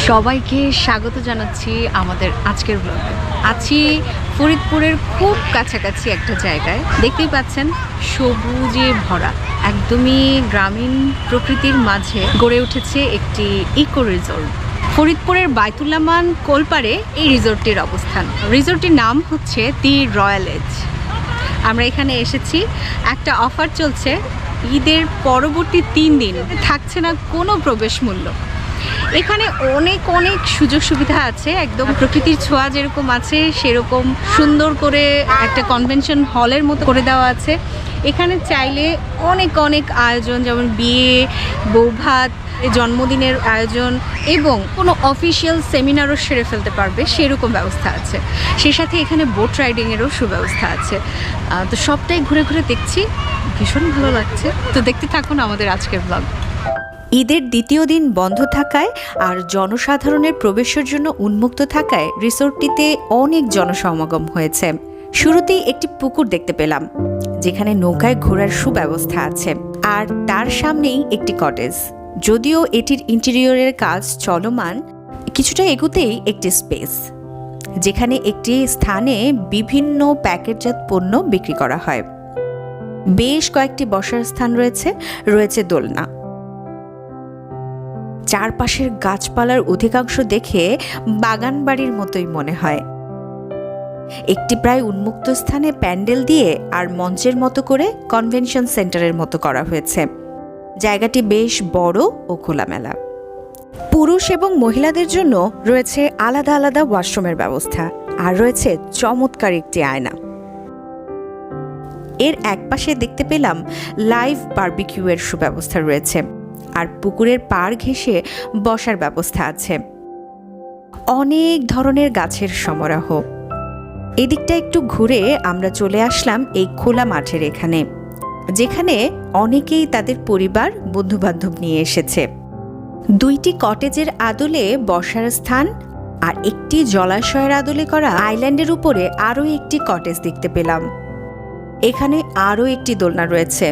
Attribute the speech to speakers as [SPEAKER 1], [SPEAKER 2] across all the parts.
[SPEAKER 1] সবাইকে স্বাগত জানাচ্ছি আমাদের আজকের ব্লগে। আছি ফরিদপুরের খুব কাছাকাছি একটা জায়গায়, দেখতেই পাচ্ছেন সবুজে ভরা একদমই গ্রামীণ প্রকৃতির মাঝে গড়ে উঠেছে একটি ইকো রিসোর্ট। ফরিদপুরের বাইতুল্লামান কোলপাড়ে এই রিসোর্টটির অবস্থান। রিসোর্টটির নাম হচ্ছে দি রয়্যাল এজ। আমরা এখানে এসেছি, একটা অফার চলছে, ঈদের পরবর্তী 3 দিন থাকছে না কোনো প্রবেশ মূল্য। এখানে অনেক অনেক সুযোগ সুবিধা আছে, একদম প্রকৃতির ছোঁয়া যেরকম আছে সেরকম সুন্দর করে একটা কনভেনশন হলের মতো করে দেওয়া আছে। এখানে চাইলে অনেক অনেক আয়োজন, যেমন বিয়ে, বৌভাত, জন্মদিনের আয়োজন এবং কোনো অফিসিয়াল সেমিনারও সেরে ফেলতে পারবে সেরকম ব্যবস্থা আছে। সেই সাথে এখানে বোট রাইডিংয়েরও সুব্যবস্থা আছে। তো সবটাই ঘুরে ঘুরে দেখছি, ভীষণ ভালো লাগছে। তো দেখতে থাকুন আমাদের আজকের ব্লগ।
[SPEAKER 2] ঈদের দ্বিতীয় দিন বন্ধ থাকায় আর জনসাধারণের প্রবেশের জন্য উন্মুক্ত থাকায় রিসোর্টটিতে অনেক জনসমাগম হয়েছে। শুরুতেই একটি পুকুর দেখতে পেলাম, যেখানে নৌকায় ঘোরার সুব্যবস্থা আছে, আর তার সামনেই একটি কটেজ। যদিও এটির ইন্টেরিয়রের কাজ চলমান, কিছুটা এগোতেই একটি স্পেস, যেখানে একটি স্থানে বিভিন্ন প্যাকেটজাত পণ্য বিক্রি করা হয়। বেশ কয়েকটি বসার স্থান রয়েছে দোলনা। চারপাশের গাছপালার অধিকাংশ দেখে বাগান বাড়ির মতোই মনে হয়। একটি প্রায় উন্মুক্ত স্থানে প্যান্ডেল দিয়ে আর মঞ্চের মতো করে কনভেনশন সেন্টারের মতো করা হয়েছে। জায়গাটি বেশ বড় ও খোলামেলা। পুরুষ এবং মহিলাদের জন্য রয়েছে আলাদা আলাদা ওয়াশরুমের ব্যবস্থা, আর রয়েছে চমৎকার একটি আয়না। এর একপাশে দেখতে পেলাম লাইভ বারবিকিউ এর সুব্যবস্থা রয়েছে, আর পুকুরের পাড় ঘেঁষে বসার ব্যবস্থা আছে। অনেক ধরনের গাছের সমারোহ। এদিকটা একটু ঘুরে আমরা চলে আসলাম এই খোলা মাঠের এখানে, যেখানে অনেকেই তাদের পরিবার বন্ধুবান্ধব নিয়ে এসেছে। 2টি কটেজের আদলে বসার স্থান আর একটি জলাশয়ের আদলে করা আইল্যান্ডের উপরে আরও একটি কটেজ দেখতে পেলাম। এখানে আরও একটি দোলনা রয়েছে।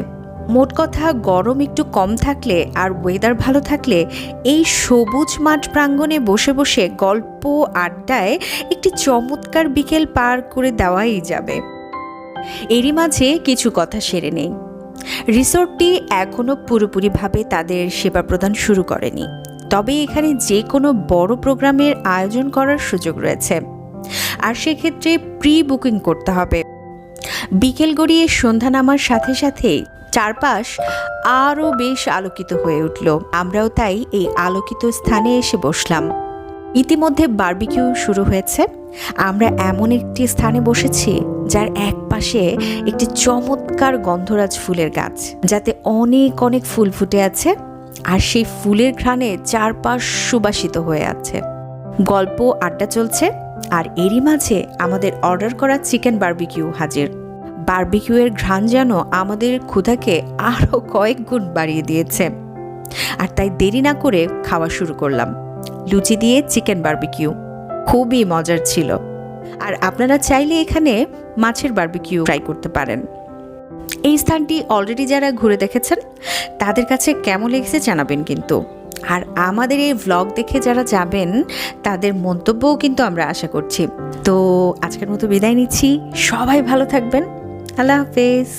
[SPEAKER 2] মোট কথা, গরম একটু কম থাকলে আর ওয়েদার ভালো থাকলে এই সবুজ মাঠ প্রাঙ্গণে বসে বসে গল্প আড্ডায় একটি চমৎকার বিকেল পার করে দেওয়াই যাবে। এরই মাঝে কিছু কথা সেরে নেই। রিসোর্টটি এখনও পুরোপুরিভাবে তাদের সেবা প্রদান শুরু করেনি, তবে এখানে যে কোনো বড় প্রোগ্রামের আয়োজন করার সুযোগ রয়েছে, আর সেক্ষেত্রে প্রি বুকিং করতে হবে। বিকেল গড়িয়ে সন্ধ্যা নামার সাথে সাথেই চারপাশ আরও বেশ আলোকিত হয়ে উঠল। আমরাও তাই এই আলোকিত স্থানে এসে বসলাম। ইতিমধ্যে বারবিকিউ শুরু হয়েছে। আমরা এমন একটি স্থানে বসেছি যার এক পাশে একটি চমৎকার গন্ধরাজ ফুলের গাছ, যাতে অনেক অনেক ফুল ফুটে আছে, আর সেই ফুলের ঘ্রাণে চারপাশ সুবাসিত হয়ে আছে। গল্প আড্ডা চলছে, আর এরই মাঝে আমাদের অর্ডার করা চিকেন বারবিকিউ হাজির। বারবিকিউয়ের ঘ্রাণ যেন আমাদের ক্ষুধাকে আরও কয়েক গুণ বাড়িয়ে দিয়েছে, আর তাই দেরি না করে খাওয়া শুরু করলাম। লুচি দিয়ে চিকেন বারবিকিউ খুবই মজার ছিল। আর আপনারা চাইলে এখানে মাছের বারবিকিউ ট্রাই করতে পারেন। এই স্থানটি অলরেডি যারা ঘুরে দেখেছেন তাদের কাছে কেমন লেগেছে জানাবেন কিন্তু। আর আমাদের এই ভ্লগ দেখে যারা যাবেন তাদের মন্তব্যও কিন্তু আমরা আশা করছি। তো আজকের মতো বিদায় নিচ্ছি, সবাই ভালো থাকবেন। আল্লাহ হাফেজ।